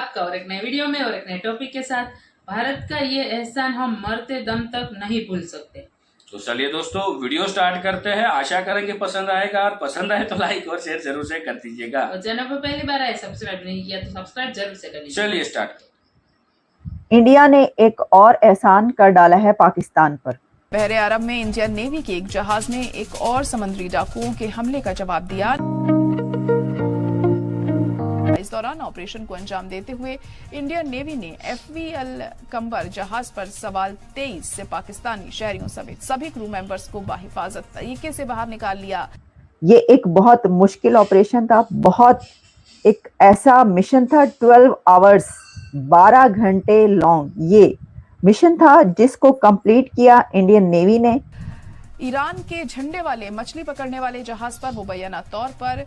आपका और एक नए वीडियो में और एक नए टॉपिक के साथ। भारत का ये एहसान हम मरते दम तक नहीं भूल सकते। तो चलिए दोस्तों वीडियो स्टार्ट करते हैं। आशा करेंगे पसंद आएगा और पसंद आए तो लाइक और शेयर जरूर से कर दीजिएगा। और चैनल पर पहली बार आए सब्सक्राइब नहीं किया तो सब्सक्राइब जरूर से कर लीजिए। चलिए स्टार्ट। इंडिया ने एक और एहसान कर डाला है पाकिस्तान पर। बहरे अरब में इंडियन नेवी के एक जहाज ने एक और समुद्री डाकुओं के हमले का जवाब दिया। इस दौरान ऑपरेशन को अंजाम देते हुए इंडियन नेवी ने FVL कंबर जहाज पर सवार 23 से पाकिस्तानी शहरियों समेत सभी क्रू मेंबर्स को बाहिफाजत तरीके से बाहर निकाल लिया। ये एक बहुत मुश्किल ऑपरेशन था, बहुत एक ऐसा मिशन था 12 आवर्स 12 घंटे लॉन्ग ये मिशन था जिसको कंप्लीट किया इंडियन नेवी ने। ईरान के झंडे वाले मछली पकड़ने वाले जहाज पर मुबैना तौर पर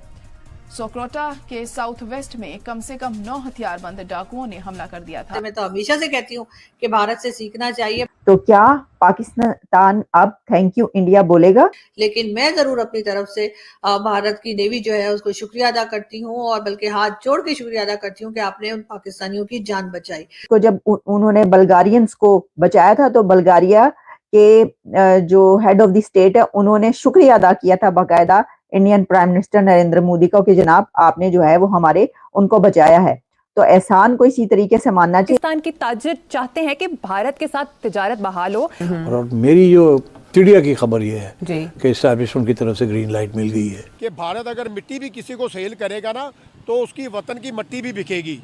सोक्रोटा के साउथ वेस्ट में कम से कम 9 हथियारबंद डाकुओं ने हमला कर दिया था। मैं तो हमेशा से कहती हूँ कि भारत से सीखना चाहिए। तो क्या पाकिस्तान अब थैंक यू इंडिया बोलेगा? लेकिन मैं जरूर अपनी तरफ से भारत की नेवी जो है उसको शुक्रिया अदा करती हूँ और बल्कि हाथ जोड़ के शुक्रिया अदा करती हूँ कि आपने उन पाकिस्तानियों की जान बचाई। तो जब उन्होंने बल्गारियंस को बचाया था तो बल्गारिया के जो हेड ऑफ द स्टेट है उन्होंने शुक्रिया अदा किया था बाकायदा Indian prime minister Narendra Modi का कि जनाब आपने जो है वो हमारे उनको बचाया है। तो एहसान को इसी तरीके से मानना चाहिए। पाकिस्तान की ताजिर चाहते हैं कि भारत के साथ तिजारत बहाल हो। और मेरी जो चिड़िया की खबर ये है जी कि एस्टैब्लिशमेंट की तरफ से ग्रीन लाइट मिल गई है कि भारत अगर मिट्टी भी किसी को सेल करेगा ना तो उसकी वतन की मिट्टी भी बिकेगी।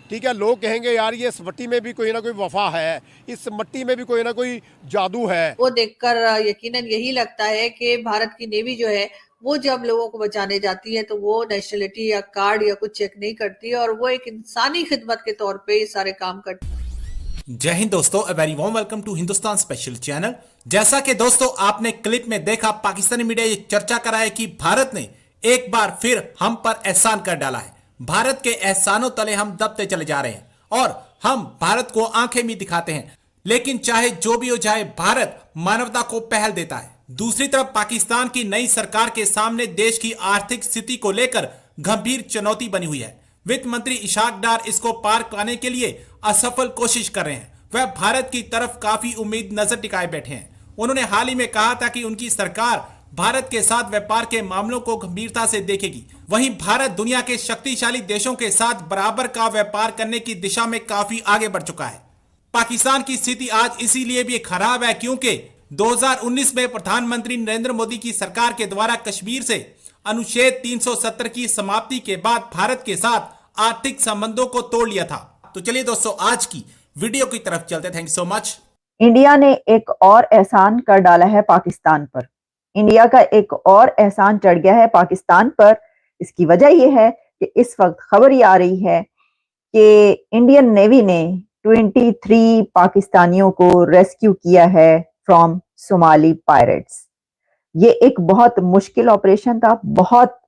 ठीक है, लोग कहेंगे यार ये इस मिट्टी में भी कोई ना कोई वफा है, इस मिट्टी में भी कोई ना कोई जादू है। वो देखकर यकीनन यही लगता है कि भारत की नेवी जो है वो जब लोगों को बचाने जाती है तो वो नेशनलिटी या कार्ड या कुछ चेक नहीं करती और वो एक इंसानी खिदमत के तौर पे ये सारे काम करती है। जय हिंद दोस्तों, a very warm welcome to Hindustan special channel. जैसा कि दोस्तों आपने क्लिप में देखा, पाकिस्तानी मीडिया ये चर्चा करा है कि भारत ने एक बार फिर हम पर एहसान कर डाला है। भारत के एहसानों तले हम दबते चले जा रहे हैं और हम भारत को आंखें भी दिखाते हैं, लेकिन चाहे जो भी हो जाए भारत मानवता को पहल देता है। दूसरी तरफ पाकिस्तान की नई सरकार के सामने देश की आर्थिक स्थिति को लेकर गंभीर चुनौती बनी हुई है। वित्त मंत्री इशाक डार इसको पार पाने के लिए असफल कोशिश कर रहे हैं। वह भारत की तरफ काफी उम्मीद नजर टिकाए बैठे हैं। उन्होंने हाल ही में कहा था कि उनकी सरकार भारत के साथ व्यापार के मामलों को गंभीरता से देखेगी। वहीं भारत दुनिया के शक्तिशाली देशों के साथ बराबर का व्यापार करने की दिशा में काफी आगे बढ़ चुका है। पाकिस्तान की स्थिति आज इसीलिए भी खराब है क्योंकि 2019 में प्रधानमंत्री नरेंद्र मोदी की सरकार के द्वारा कश्मीर से अनुच्छेद 370 की समाप्ति के बाद भारत के साथ आर्थिक संबंधों को तोड़ लिया था। तो चलिए दोस्तों आज की वीडियो की तरफ चलते। Thank you so much. India ने एक और एहसान कर डाला है पाकिस्तान पर। इंडिया का एक और एहसान चढ़ गया है पाकिस्तान पर। इसकी वजह यह है कि इस वक्त खबर ये आ रही है कि इंडियन नेवी ने 23 पाकिस्तानियों को रेस्क्यू किया है फ्रॉम सोमाली पायरेट्स। ये एक बहुत मुश्किल ऑपरेशन था, बहुत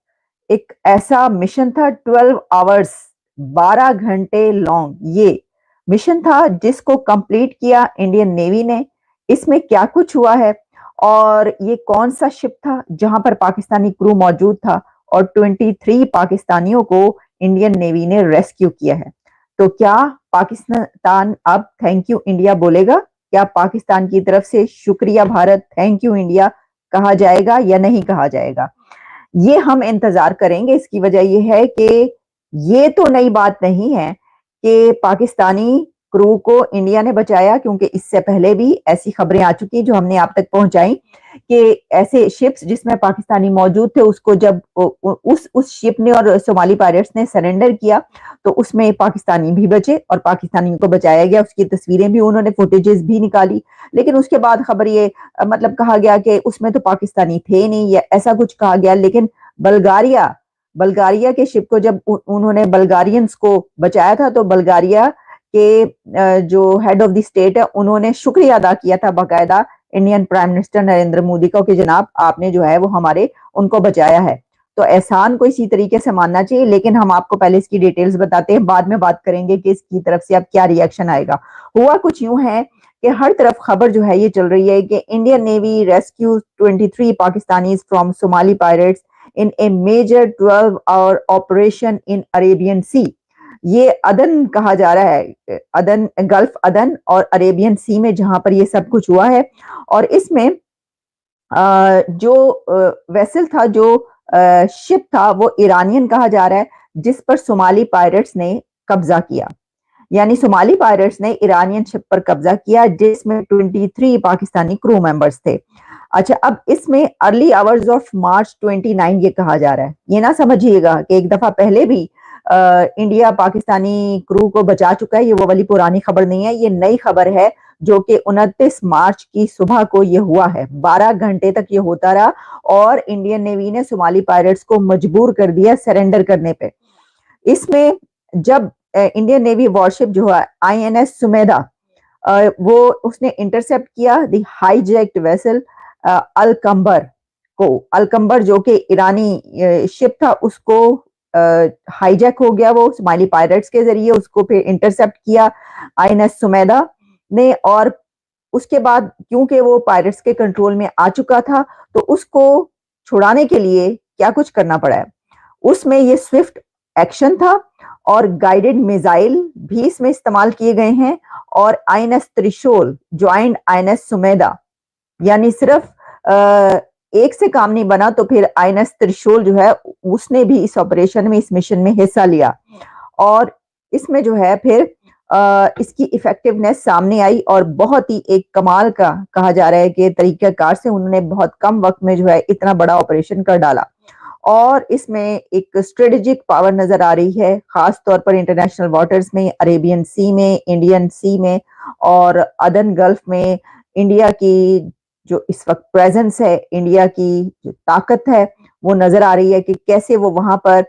एक ऐसा मिशन था 12 आवर्स 12 घंटे लॉन्ग ये मिशन था जिसको कंप्लीट किया इंडियन नेवी ने। इसमें क्या कुछ हुआ है और ये कौन सा शिप था जहां पर पाकिस्तानी क्रू मौजूद था और 23 पाकिस्तानियों को इंडियन नेवी ने रेस्क्यू किया है। तो क्या पाकिस्तान अब थैंक यू इंडिया बोलेगा? क्या पाकिस्तान की तरफ से शुक्रिया भारत थैंक यू इंडिया कहा जाएगा या नहीं कहा जाएगा? ये हम इंतजार करेंगे। इसकी वजह यह है कि ये तो नई बात नहीं है कि पाकिस्तानी क्रू को इंडिया ने बचाया, क्योंकि इससे पहले भी ऐसी खबरें आ चुकी जो हमने आप तक पहुंचाई कि ऐसे शिप्स जिसमें पाकिस्तानी मौजूद थे उसको जब उस शिप ने और सोमाली पायरेट्स ने सरेंडर किया तो उसमें पाकिस्तानी भी बचे और पाकिस्तानियों को बचाया गया। उसकी तस्वीरें भी उन्होंने फुटेजेस भी निकाली, लेकिन उसके बाद खबर ये मतलब कहा गया कि उसमें तो पाकिस्तानी थे नहीं या ऐसा कुछ कहा गया। लेकिन बल्गारिया के शिप को जब उन्होंने बल्गारियंस को बचाया था तो बल्गारिया के जो हेड ऑफ द स्टेट है उन्होंने शुक्रिया अदा किया था बाकायदा Indian prime minister Narendra Modi का कि जनाब आपने जो है वो हमारे उनको बचाया है। तो एहसान को इसी तरीके से मानना चाहिए। लेकिन हम आपको पहले इसकी डिटेल्स बताते हैं, बाद में बात करेंगे कि इसकी तरफ से अब क्या रिएक्शन आएगा। हुआ कुछ यूं है कि हर तरफ खबर जो है ये चल रही है कि Indian navy rescue 23 Pakistanis from Somali pirates in a major 12-hour operation in Arabian sea. ये अदन कहा जा रहा है, अदन, गल्फ अदन और अरेबियन सी में जहां पर ये सब कुछ हुआ है। और इसमें जो वेसल था, जो शिप था, वो ईरानियन कहा जा रहा है, जिस पर सोमाली पायरेट्स ने कब्जा किया। यानी सोमाली पायरेट्स ने ईरानियन शिप पर कब्जा किया जिसमें 23 पाकिस्तानी क्रू मेंबर्स थे। अच्छा, अब इसमें अर्ली आवर्स ऑफ मार्च 29 ये कहा जा रहा है। ये ना समझिएगा कि एक दफा पहले भी इंडिया पाकिस्तानी क्रू को बचा चुका है, ये वो वाली पुरानी खबर नहीं है, ये नई खबर है जो कि 29 मार्च की सुबह को ये हुआ है। 12 घंटे तक ये होता रहा और इंडियन नेवी ने सोमाली पायरेट्स को मजबूर कर दिया सरेंडर करने पे। इसमें जब इंडियन नेवी वॉरशिप जो है INS सुमेधा, वो उसने इंटरसेप्ट किया द हाईजैक्ड वेसल अलकंबर को। अलकंबर जो कि ईरानी शिप था, उसको हाईजैक हो गया वो सोमाली पायरेट्स के जरिए। उसको फिर इंटरसेप्ट किया INS सुमेधा ने, और उसके बाद क्योंकि वो पायरेट्स के कंट्रोल में आ चुका था तो उसको छुड़ाने के लिए क्या कुछ करना पड़ा है। उसमें ये स्विफ्ट एक्शन था और गाइडेड मिसाइल भी इसमें इस्तेमाल किए गए हैं। और INS त्रिशूल ज्वाइंट INS सुमेधा, यानी सिर्फ एक से काम नहीं बना तो फिर INS त्रिशूल जो है उसने भी इस ऑपरेशन में, इस मिशन में हिस्सा लिया। और इसमें जो है फिर इसकी इफेक्टिवनेस सामने आई और बहुत ही एक कमाल का कहा जा रहा है कि तरीकाकार से उन्होंने बहुत कम वक्त में जो है इतना बड़ा ऑपरेशन कर डाला। और इसमें एक स्ट्रेटेजिक पावर नजर आ रही है, खास तौर पर इंटरनेशनल वाटर्स में, अरेबियन सी में, इंडियन सी में और अदन गल्फ में। इंडिया की जो इस वक्त प्रेजेंस है, इंडिया की जो ताकत है, वो नजर आ रही है कि कैसे वो वहां पर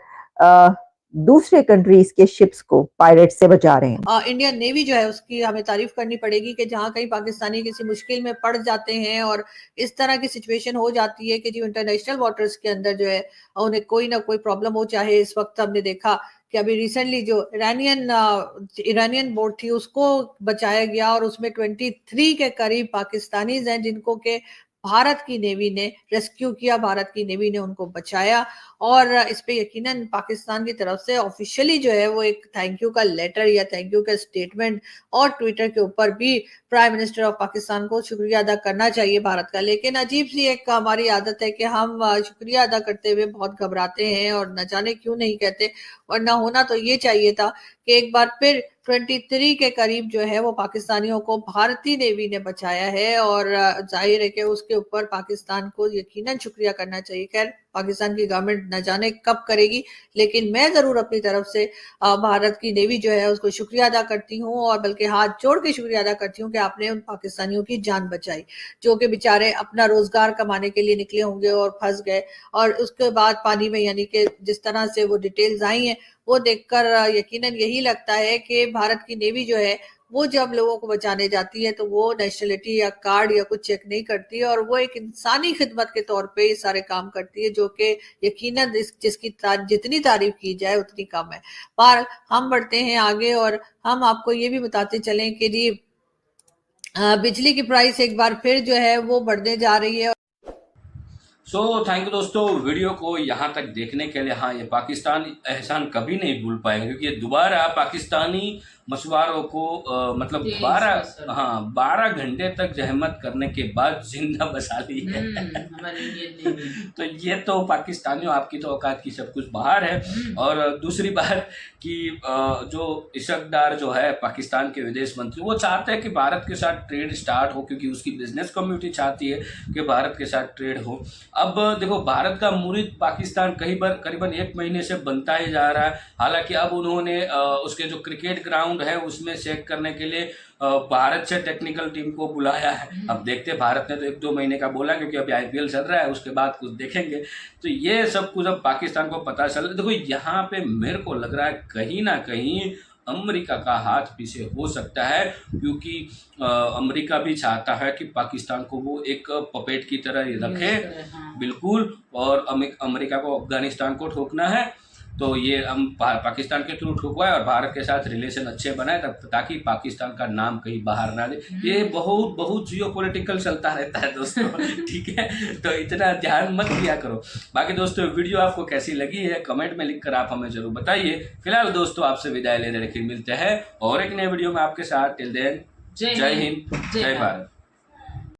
दूसरे कंट्रीज के शिप्स को पायरेट से बचा रहे हैं। इंडियन नेवी जो है उसकी हमें तारीफ करनी पड़ेगी कि जहां कहीं पाकिस्तानी किसी मुश्किल में पड़ जाते हैं और इस तरह की सिचुएशन हो जाती है कि जो इंटरनेशनल वाटर्स के अंदर जो है उन्हें कोई ना कोई प्रॉब्लम हो। चाहे इस वक्त हमने देखा कि अभी रिसेंटली जो ईरानियन बोट थी उसको बचाया गया और उसमें 23 के करीब पाकिस्तानीज हैं जिनको के भारत की नेवी ने रेस्क्यू किया, भारत की नेवी ने उनको बचाया। और इस पे यकीनन पाकिस्तान की तरफ से ऑफिशियली जो है वो एक थैंक यू का लेटर या थैंक यू का स्टेटमेंट और ट्विटर के ऊपर भी प्राइम मिनिस्टर ऑफ पाकिस्तान को शुक्रिया अदा करना चाहिए भारत का। लेकिन अजीब सी एक हमारी आदत है कि हम शुक्रिया अदा करते हुए बहुत घबराते हैं और न जाने क्यों नहीं कहते, वरना होना तो ये चाहिए था कि एक बार फिर 23 के करीब जो है वो पाकिस्तानियों को भारतीय नेवी ने बचाया है और जाहिर है कि उसके ऊपर पाकिस्तान को यकीनन शुक्रिया करना चाहिए। खैर, पाकिस्तान की गवर्नमेंट न जाने कब करेगी, लेकिन मैं जरूर अपनी तरफ से भारत की नेवी जो है उसको शुक्रिया अदा करती हूँ और बल्कि हाथ जोड़ के शुक्रिया अदा करती हूँ कि आपने उन पाकिस्तानियों की जान बचाई जो कि बेचारे अपना रोजगार कमाने के लिए निकले होंगे और फंस गए। और उसके बाद पानी में, यानी कि जिस तरह से वो डिटेल्स आई हैं वो देखकर यकीनन यही लगता है कि भारत की नेवी जो है वो जब लोगों को बचाने जाती है तो वो नेशनलिटी या कार्ड या कुछ चेक नहीं करती और वो एक इंसानी खिदमत के तौर पे ये सारे काम करती है, जो कि यकीनन जिसकी जितनी तारीफ की जाए उतनी कम है। पर हम बढ़ते हैं आगे और हम आपको ये भी बताते चलें कि जी बिजली की प्राइस एक बार फिर जो है वो बढ़ने जा रही है। सो थैंक यू दोस्तों, वीडियो को यहाँ तक देखने के लिए। हाँ, ये पाकिस्तान एहसान कभी नहीं भूल पाएंगे क्योंकि ये दोबारा पाकिस्तानी मछुआरों को मतलब 12 घंटे तक जहमत करने के बाद जिंदा बचा ली है। हमारे इंडियन नेवी। तो ये तो पाकिस्तानियों, आपकी तो औकात की सब कुछ बाहर है। और दूसरी बात कि जो इशकदार जो है पाकिस्तान के विदेश मंत्री, वो चाहते हैं कि भारत के साथ ट्रेड स्टार्ट हो क्योंकि उसकी बिजनेस कम्युनिटी चाहती है कि भारत के साथ ट्रेड हो। अब देखो, भारत का मुरीद पाकिस्तान करीबन 1 महीने से बनता ही जा रहा है। हालांकि अब उन्होंने उसके जो क्रिकेट ग्राउंड है उसमें चेक करने के लिए भारत से टेक्निकल टीम को बुलाया है। अब देखते हैं, भारत ने तो 1-2 महीने का बोला क्योंकि अभी IPL चल रहा है, उसके बाद कुछ देखेंगे। तो ये सब कुछ अब पाकिस्तान को पता चल। देखो, यहाँ पे मेरे को लग रहा है कहीं ना कहीं अमेरिका का हाथ पीछे हो सकता है क्योंकि अमेरिका भी चाहता है कि पाकिस्तान को वो एक पपेट की तरह रखे। बिल्कुल। और अमेरिका को अफगानिस्तान को ठोकना है तो ये हम पाकिस्तान के थ्रू ठुकवाए और भारत के साथ रिलेशन अच्छे बनाए ताकि पाकिस्तान का नाम कहीं बाहर ना दे। ये बहुत बहुत जियोपॉलिटिकल चलता रहता है दोस्तों, ठीक है, तो इतना ध्यान मत दिया करो। बाकी दोस्तों वीडियो आपको कैसी लगी है कमेंट में लिखकर आप हमें जरूर बताइए। फिलहाल दोस्तों आपसे विदाई लेने फिर मिलते हैं और एक नए वीडियो में आपके साथ। टिल देन जय हिंद, जय भारत।